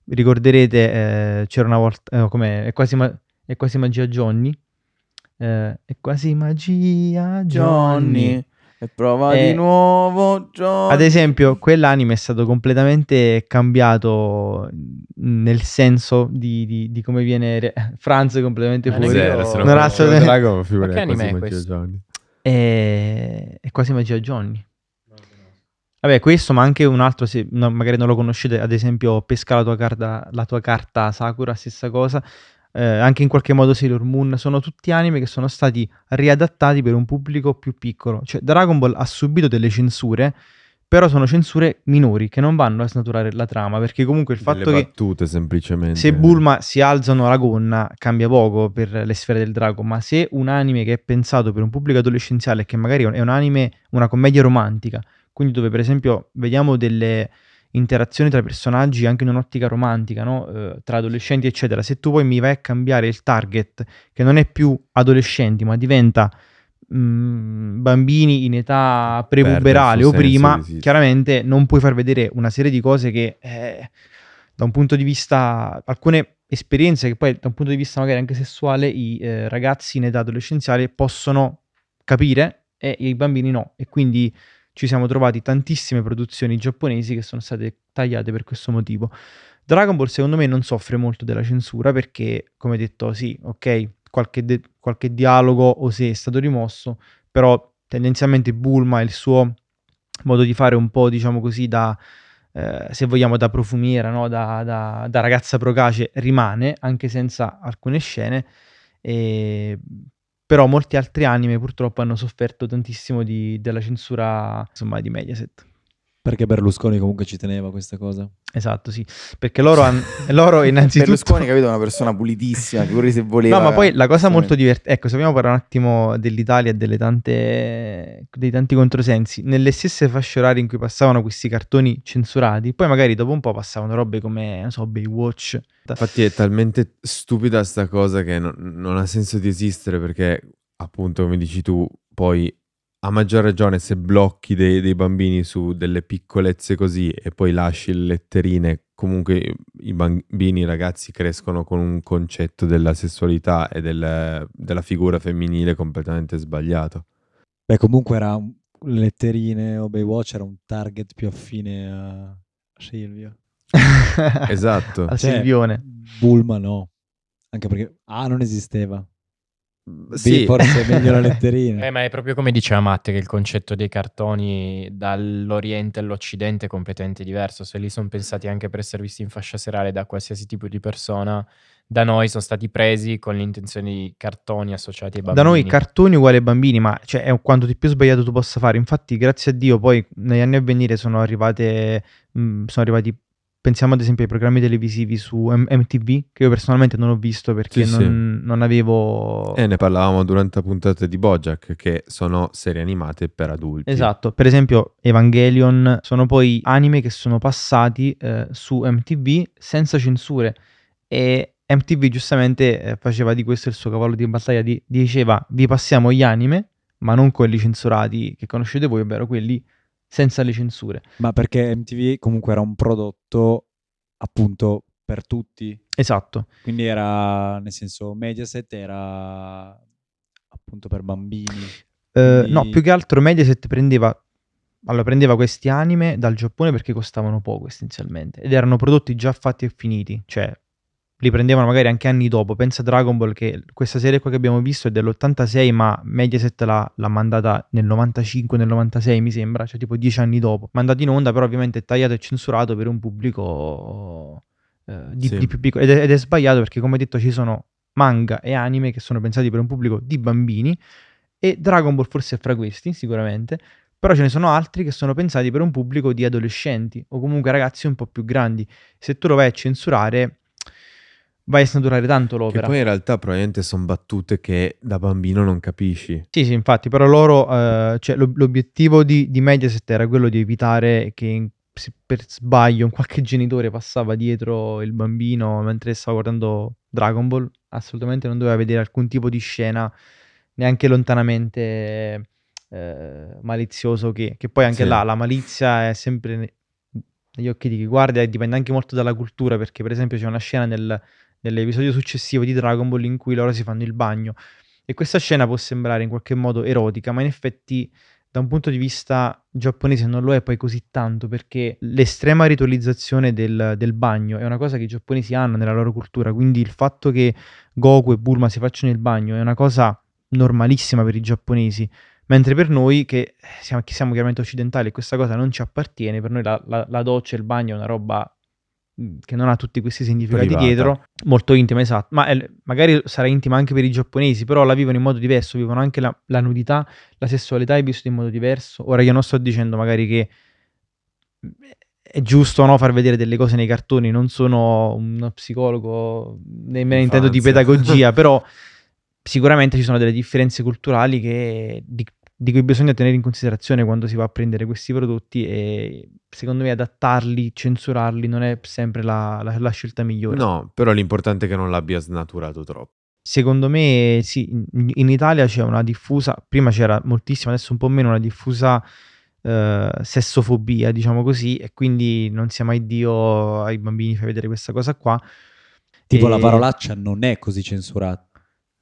Ricorderete, c'era una volta, come è quasi magia Johnny. È quasi magia Johnny. E prova di nuovo Johnny. Ad esempio, quell'anime è stato completamente cambiato nel senso di come viene Franz è completamente fuori. Cos'era? Se non Non ha conoscevo assolutamente- Dragon, figurati, Ma che anime quasi è Magia questo? Johnny. È quasi magia Johnny. Vabbè, questo, ma anche un altro, se magari non lo conoscete, ad esempio Pesca la tua carta Sakura, stessa cosa. Anche in qualche modo Sailor Moon, sono tutti anime che sono stati riadattati per un pubblico più piccolo. Cioè Dragon Ball ha subito delle censure, però sono censure minori che non vanno a snaturare la trama, perché comunque il fatto Delle che battute semplicemente. se Bulma si alzano la gonna cambia poco per le sfere del drago, ma se un anime che è pensato per un pubblico adolescenziale, che magari è un anime, una commedia romantica, quindi dove per esempio vediamo delle interazioni tra personaggi anche in un'ottica romantica, no? Tra adolescenti eccetera, se tu poi mi vai a cambiare il target, che non è più adolescenti ma diventa bambini in età prepuberale il o suo senso prima, di esistere. chiaramente non puoi far vedere una serie di cose che da un punto di vista, alcune esperienze che poi da un punto di vista magari anche sessuale i ragazzi in età adolescenziale possono capire e i bambini no, e quindi ci siamo trovati tantissime produzioni giapponesi che sono state tagliate per questo motivo. Dragon Ball secondo me non soffre molto della censura perché, come detto, sì, ok, qualche dialogo o se è stato rimosso, però tendenzialmente Bulma e il suo modo di fare un po', diciamo così, se vogliamo, da profumiera, no? da ragazza procace rimane, anche senza alcune scene, però molti altri anime purtroppo hanno sofferto tantissimo della censura, insomma, di Mediaset. Perché Berlusconi comunque ci teneva a questa cosa. Esatto, sì, perché loro innanzitutto... Berlusconi, capito, è una persona pulitissima, figurati se voleva. No, ma poi la cosa molto divertente, ecco, se vogliamo parlare un attimo dell'Italia e dei tanti controsensi, nelle stesse fasce orarie in cui passavano questi cartoni censurati, poi magari dopo un po' passavano robe come, non so, Baywatch. Infatti è talmente stupida sta cosa che non ha senso di esistere perché, appunto, come dici tu, poi a maggior ragione se blocchi dei bambini su delle piccolezze così e poi lasci le letterine, comunque i bambini, i ragazzi crescono con un concetto della sessualità e della figura femminile completamente sbagliato. Beh, comunque letterine o Baywatch era un target più affine a Silvio. Esatto. A Silvione. Bulma no. Anche perché non esisteva. Sì, Forse è meglio la letterina. Ma è proprio come diceva Matte che il concetto dei cartoni dall'Oriente all'Occidente è completamente diverso. Se li sono pensati anche per essere visti in fascia serale da qualsiasi tipo di persona, da noi sono stati presi con l'intenzione di cartoni associati ai bambini. Da noi cartoni uguali ai bambini, ma cioè, è quanto di più sbagliato tu possa fare. Infatti, grazie a Dio, poi negli anni a venire sono arrivati pensiamo ad esempio ai programmi televisivi su MTV, che io personalmente non ho visto perché Sì, sì. non avevo... E ne parlavamo durante la puntata di BoJack, che sono serie animate per adulti. Esatto, per esempio Evangelion sono poi anime che sono passati su MTV senza censure e MTV giustamente faceva di questo il suo cavallo di battaglia, diceva vi passiamo gli anime, ma non quelli censurati che conoscete voi, ovvero quelli senza le censure. Ma perché MTV comunque era un prodotto appunto per tutti. Esatto. Quindi era, nel senso, Mediaset era appunto per bambini. No, più che altro Mediaset prendeva questi anime dal Giappone perché costavano poco essenzialmente ed erano prodotti già fatti e finiti, cioè li prendevano magari anche anni dopo. Pensa a Dragon Ball, che questa serie qua che abbiamo visto è dell'86, ma Mediaset l'ha mandata nel 95, nel 96 mi sembra, cioè tipo 10 anni dopo. Mandato in onda, però ovviamente è tagliato e censurato per un pubblico Sì. di più piccolo. Ed è sbagliato perché, come detto, ci sono manga e anime che sono pensati per un pubblico di bambini e Dragon Ball forse è fra questi, sicuramente. Però ce ne sono altri che sono pensati per un pubblico di adolescenti o comunque ragazzi un po' più grandi. Se tu lo vai a censurare, vai a snaturare tanto Che l'opera. poi in realtà probabilmente sono battute che da bambino non capisci. Sì, infatti, però loro, cioè, l'obiettivo di Mediaset era quello di evitare che per sbaglio un qualche genitore passava dietro il bambino mentre stava guardando Dragon Ball. Assolutamente non doveva vedere alcun tipo di scena, neanche lontanamente malizioso, che poi anche Sì. là la malizia è sempre negli occhi di chi guarda e dipende anche molto dalla cultura, perché per esempio c'è una scena nell'episodio successivo di Dragon Ball in cui loro si fanno il bagno e questa scena può sembrare in qualche modo erotica, ma in effetti da un punto di vista giapponese non lo è poi così tanto, perché l'estrema ritualizzazione del bagno è una cosa che i giapponesi hanno nella loro cultura, quindi il fatto che Goku e Bulma si facciano il bagno è una cosa normalissima per i giapponesi, mentre per noi che siamo chiaramente occidentali e questa cosa non ci appartiene, per noi la doccia e il bagno è una roba che non ha tutti questi significati Privata. dietro, molto intima, esatto, ma magari sarà intima anche per i giapponesi, però la vivono in modo diverso, vivono anche la nudità, la sessualità è vissuta in modo diverso. Ora io non sto dicendo magari che è giusto o no far vedere delle cose nei cartoni, non sono uno psicologo, né me ne intendo di Infanzia. pedagogia, però sicuramente ci sono delle differenze culturali di cui bisogna tenere in considerazione quando si va a prendere questi prodotti e secondo me adattarli, censurarli non è sempre la scelta migliore. No, però l'importante è che non l'abbia snaturato troppo. Secondo me sì, in Italia c'è una diffusa, prima c'era moltissima, adesso un po' meno, una diffusa sessofobia, diciamo così, e quindi non sia mai Dio ai bambini fai vedere questa cosa qua. Tipo E- la parolaccia non è così censurata.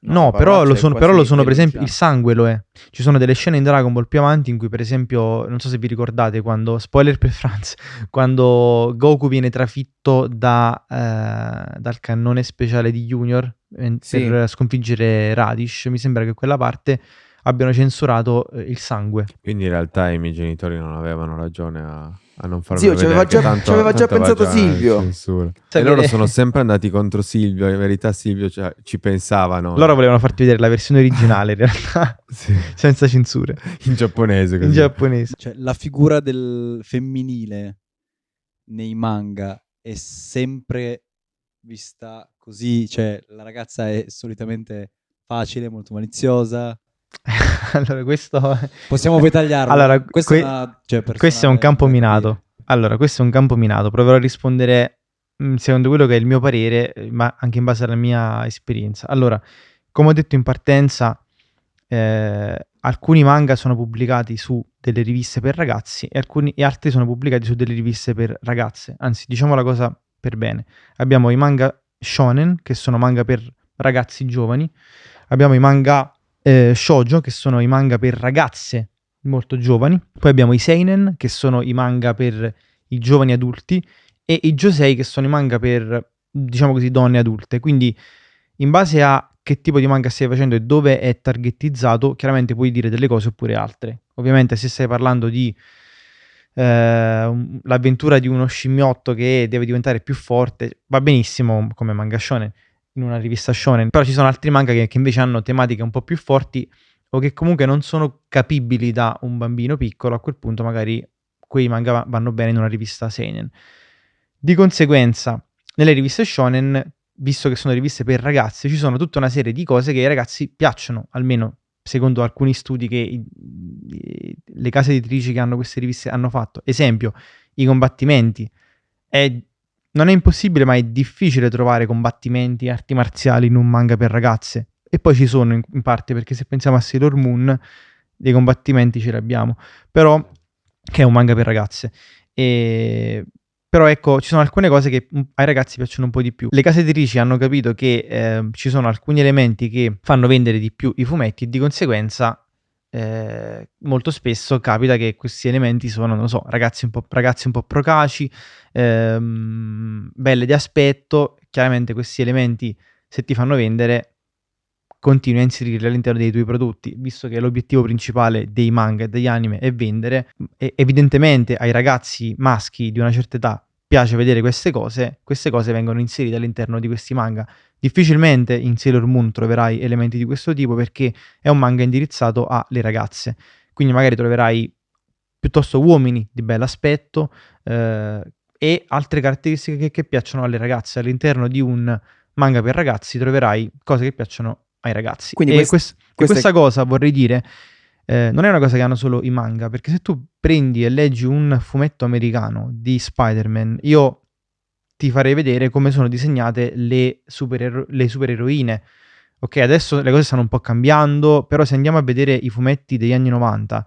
No, però lo sono, per esempio, diciamo. il sangue lo è. Ci sono delle scene in Dragon Ball più avanti in cui, per esempio, non so se vi ricordate, quando, spoiler per Franz, quando Goku viene trafitto dal cannone speciale di Junior Sì. per sconfiggere Radish, mi sembra che quella parte abbiano censurato il sangue. Quindi in realtà i miei genitori non avevano ragione a non farmi Zio, ci vedere aveva che già- ci aveva già tanto pensato aveva già Silvio. censura. Sai, E loro vede- sono sempre andati contro Silvio, in verità Silvio ci pensavano. Loro volevano farti vedere la versione originale, in realtà, Sì. senza censure, In giapponese in così. giapponese. Cioè, la figura del femminile nei manga è sempre vista così, cioè la ragazza è solitamente facile, molto maliziosa. Allora, questo... Possiamo poi tagliarlo. Allora, Questa è una, cioè, questo è un personale campo da minato. capire. Allora, questo è un campo minato. Proverò a rispondere secondo quello che è il mio parere, ma anche in base alla mia esperienza. Allora, come ho detto in partenza, alcuni manga sono pubblicati su delle riviste per ragazzi e altri sono pubblicati su delle riviste per ragazze. Anzi, diciamo la cosa per bene. Abbiamo i manga shonen, che sono manga per ragazzi giovani. Abbiamo i manga shoujo, che sono i manga per ragazze molto giovani. Poi abbiamo i seinen, che sono i manga per i giovani adulti, e i josei, che sono i manga per, diciamo così, donne adulte. Quindi, in base a che tipo di manga stai facendo e dove è targetizzato, chiaramente puoi dire delle cose oppure altre. Ovviamente, se stai parlando di l'avventura di uno scimmiotto che deve diventare più forte, va benissimo come manga shonen in una rivista shonen, però ci sono altri manga che invece hanno tematiche un po' più forti o che comunque non sono capibili da un bambino piccolo. A quel punto magari quei manga vanno bene in una rivista seinen. Di conseguenza, nelle riviste shonen, visto che sono riviste per ragazzi, ci sono tutta una serie di cose che ai ragazzi piacciono, almeno secondo alcuni studi che le case editrici che hanno queste riviste hanno fatto. Esempio, i combattimenti. Non è impossibile, ma è difficile trovare combattimenti, arti marziali in un manga per ragazze. E poi ci sono in parte, perché se pensiamo a Sailor Moon, dei combattimenti ce li abbiamo, però che è un manga per ragazze. Però ecco, ci sono alcune cose che ai ragazzi piacciono un po' di più. Le case editrici hanno capito che ci sono alcuni elementi che fanno vendere di più i fumetti e di conseguenza molto spesso capita che questi elementi sono, non lo so, ragazzi un po' procaci, belle di aspetto. Chiaramente questi elementi, se ti fanno vendere, continui a inserirli all'interno dei tuoi prodotti, visto che l'obiettivo principale dei manga e degli anime è vendere. E evidentemente ai ragazzi maschi di una certa età piace vedere queste cose vengono inserite all'interno di questi manga. Difficilmente in Sailor Moon troverai elementi di questo tipo perché è un manga indirizzato alle ragazze, quindi magari troverai piuttosto uomini di bell'aspetto e altre caratteristiche che piacciono alle ragazze. All'interno di un manga per ragazzi troverai cose che piacciono ai ragazzi. Quindi E questa cosa, vorrei dire, non è una cosa che hanno solo i manga, perché se tu prendi e leggi un fumetto americano di Spider-Man, io ti farei vedere come sono disegnate le supereroine. Ok, adesso le cose stanno un po' cambiando, però se andiamo a vedere i fumetti degli anni 90,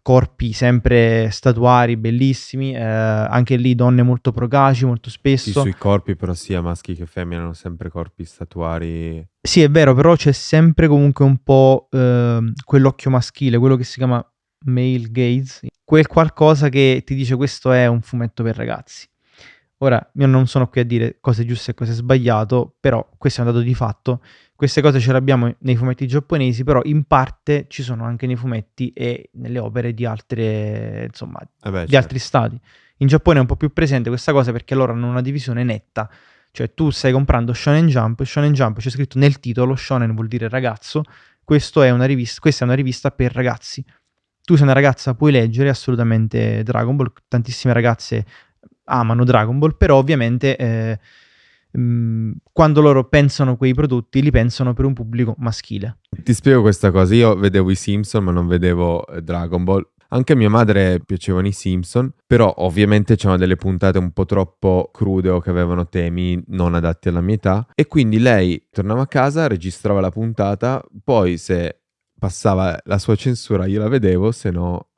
corpi sempre statuari, bellissimi, anche lì donne molto procaci, molto Sì, spesso. sui corpi però sia maschi che femmine hanno sempre corpi statuari. Sì, è vero, però c'è sempre comunque un po' quell'occhio maschile, quello che si chiama male gaze, quel qualcosa che ti dice questo è un fumetto per ragazzi. Ora, io non sono qui a dire cosa è giusto e cosa è sbagliato, però questo è un dato di fatto. Queste cose ce le abbiamo nei fumetti giapponesi, però in parte ci sono anche nei fumetti e nelle opere di altre, insomma, di altri stati. In Giappone è un po' più presente questa cosa perché loro hanno una divisione netta. Cioè tu stai comprando Shonen Jump c'è scritto nel titolo, Shonen vuol dire ragazzo, questa è una rivista per ragazzi. Tu sei una ragazza, puoi leggere assolutamente Dragon Ball, tantissime ragazze amano Dragon Ball, però ovviamente quando loro pensano quei prodotti li pensano per un pubblico maschile. Ti spiego questa cosa, io vedevo i Simpson ma non vedevo Dragon Ball. Anche a mia madre piacevano i Simpson, però ovviamente c'erano delle puntate un po' troppo crude o che avevano temi non adatti alla mia età, e quindi lei tornava a casa, registrava la puntata, poi se passava la sua censura io la vedevo, se no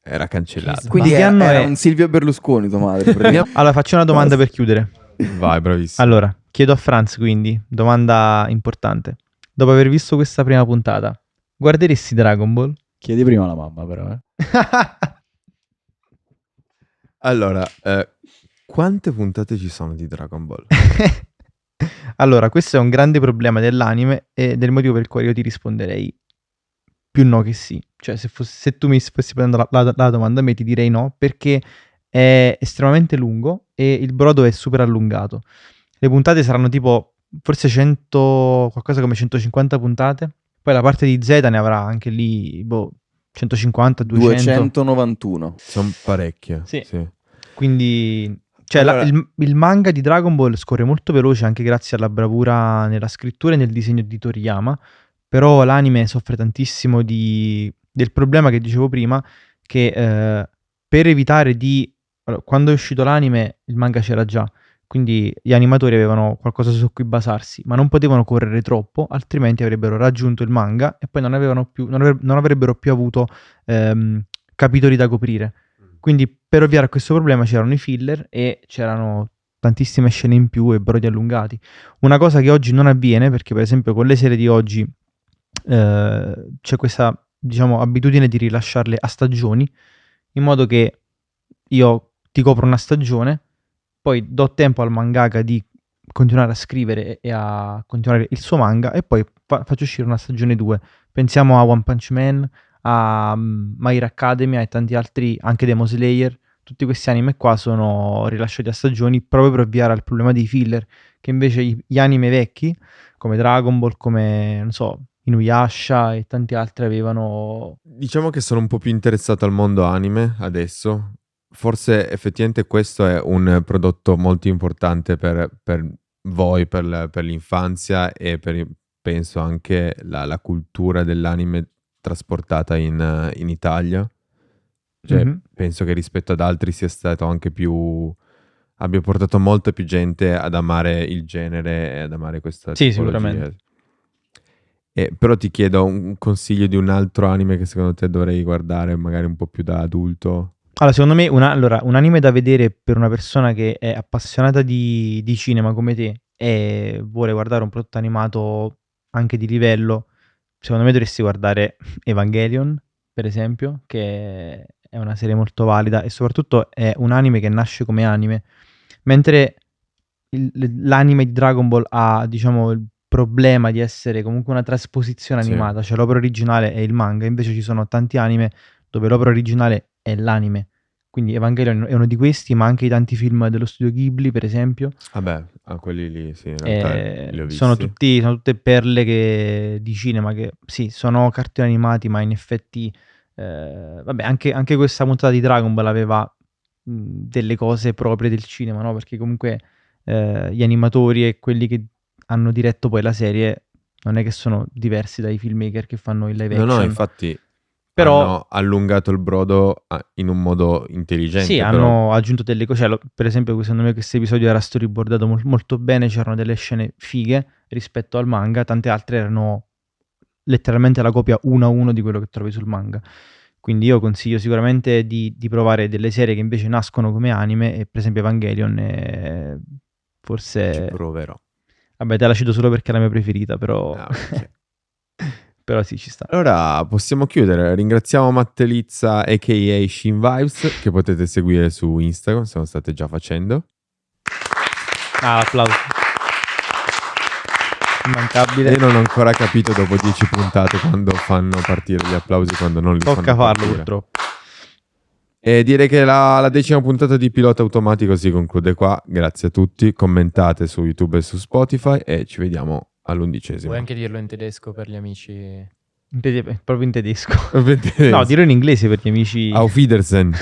era cancellata. Quindi Di che anno era è? un Silvio Berlusconi tua madre. Allora faccio una domanda per chiudere. Vai, bravissimo. Allora, chiedo a Franz quindi, domanda importante. Dopo aver visto questa prima puntata, guarderesti Dragon Ball? Chiedi prima alla mamma, però. Allora, quante puntate ci sono di Dragon Ball? Allora, questo è un grande problema dell'anime ed è il motivo per il quale io ti risponderei più no che sì. Cioè, se tu mi stessi prendendo la domanda a me ti direi no, perché è estremamente lungo e il brodo è super allungato. Le puntate saranno tipo, forse 100, qualcosa come 150 puntate. Poi la parte di Z ne avrà anche lì, 150, 200. 291. Sono parecchie. Sì. Sì. Quindi, cioè, Allora- il manga di Dragon Ball scorre molto veloce anche grazie alla bravura nella scrittura e nel disegno di Toriyama, però l'anime soffre tantissimo del problema che dicevo prima, che per evitare di... Allora, quando è uscito l'anime il manga c'era già, quindi gli animatori avevano qualcosa su cui basarsi, ma non potevano correre troppo, altrimenti avrebbero raggiunto il manga e poi non avrebbero più avuto capitoli da coprire. Quindi per ovviare a questo problema c'erano i filler e c'erano tantissime scene in più e brodi allungati. Una cosa che oggi non avviene, perché per esempio con le serie di oggi c'è questa, diciamo, abitudine di rilasciarle a stagioni, in modo che io ti copro una stagione, poi do tempo al mangaka di continuare a scrivere e a continuare il suo manga e poi faccio uscire una stagione 2. Pensiamo a One Punch Man, a My Hero Academia e tanti altri, anche Demon Slayer. Tutti questi anime qua sono rilasciati a stagioni proprio per ovviare al problema dei filler, che invece gli anime vecchi, come Dragon Ball, come, non so, Inuyasha e tanti altri avevano... Diciamo che sono un po' più interessato al mondo anime adesso. forse effettivamente questo è un prodotto molto importante per voi, per l'infanzia e penso anche la cultura dell'anime trasportata in Italia. Cioè, Mhm. penso che rispetto ad altri sia stato anche abbia portato molta più gente ad amare il genere e ad amare questa Sì, tipologia. sicuramente. Però ti chiedo un consiglio di un altro anime che secondo te dovrei guardare, magari un po' più da adulto. Allora, secondo me un anime da vedere per una persona che è appassionata di cinema come te e vuole guardare un prodotto animato anche di livello, secondo me dovresti guardare Evangelion, per esempio, che è una serie molto valida e soprattutto è un anime che nasce come anime, mentre l'anime di Dragon Ball ha, diciamo, il problema di essere comunque una trasposizione Sì. animata, cioè l'opera originale è il manga, invece ci sono tanti anime dove l'opera originale è l'anime. Quindi Evangelion è uno di questi, ma anche i tanti film dello studio Ghibli, per esempio. Vabbè, quelli lì sì, in realtà li ho visti. Sono tutte perle di cinema che sì, sono cartoni animati, ma in effetti vabbè, anche questa puntata di Dragon Ball aveva delle cose proprie del cinema, no? Perché comunque gli animatori e quelli che hanno diretto poi la serie non è che sono diversi dai filmmaker che fanno il live No, action. infatti Però hanno allungato il brodo in un modo intelligente. sì, però hanno aggiunto delle cose. Cioè, per esempio, secondo me questo episodio era storyboardato molto bene, c'erano delle scene fighe rispetto al manga, tante altre erano letteralmente la copia 1-1 di quello che trovi sul manga. Quindi io consiglio sicuramente di provare delle serie che invece nascono come anime, e per esempio Evangelion ci forse... proverò. Vabbè, te la cito solo perché è la mia preferita, però... Ah, ok. però sì, ci sta. Allora possiamo chiudere. Ringraziamo Mattelizza a.k.a. Shin Vibes, che potete seguire su Instagram, se lo state già facendo. Ah, applauso. Immancabile. E non ho ancora capito dopo 10 puntate quando fanno partire gli applausi, quando non li Tocca fanno farlo partire. purtroppo. E direi che la 10ª puntata di Pilota Automatico si conclude qua. Grazie a tutti, commentate su YouTube e su Spotify e ci vediamo all'11ª. Puoi anche dirlo in tedesco per gli amici. Proprio in tedesco. No, dirlo in inglese per gli amici. Auf Wiedersehen.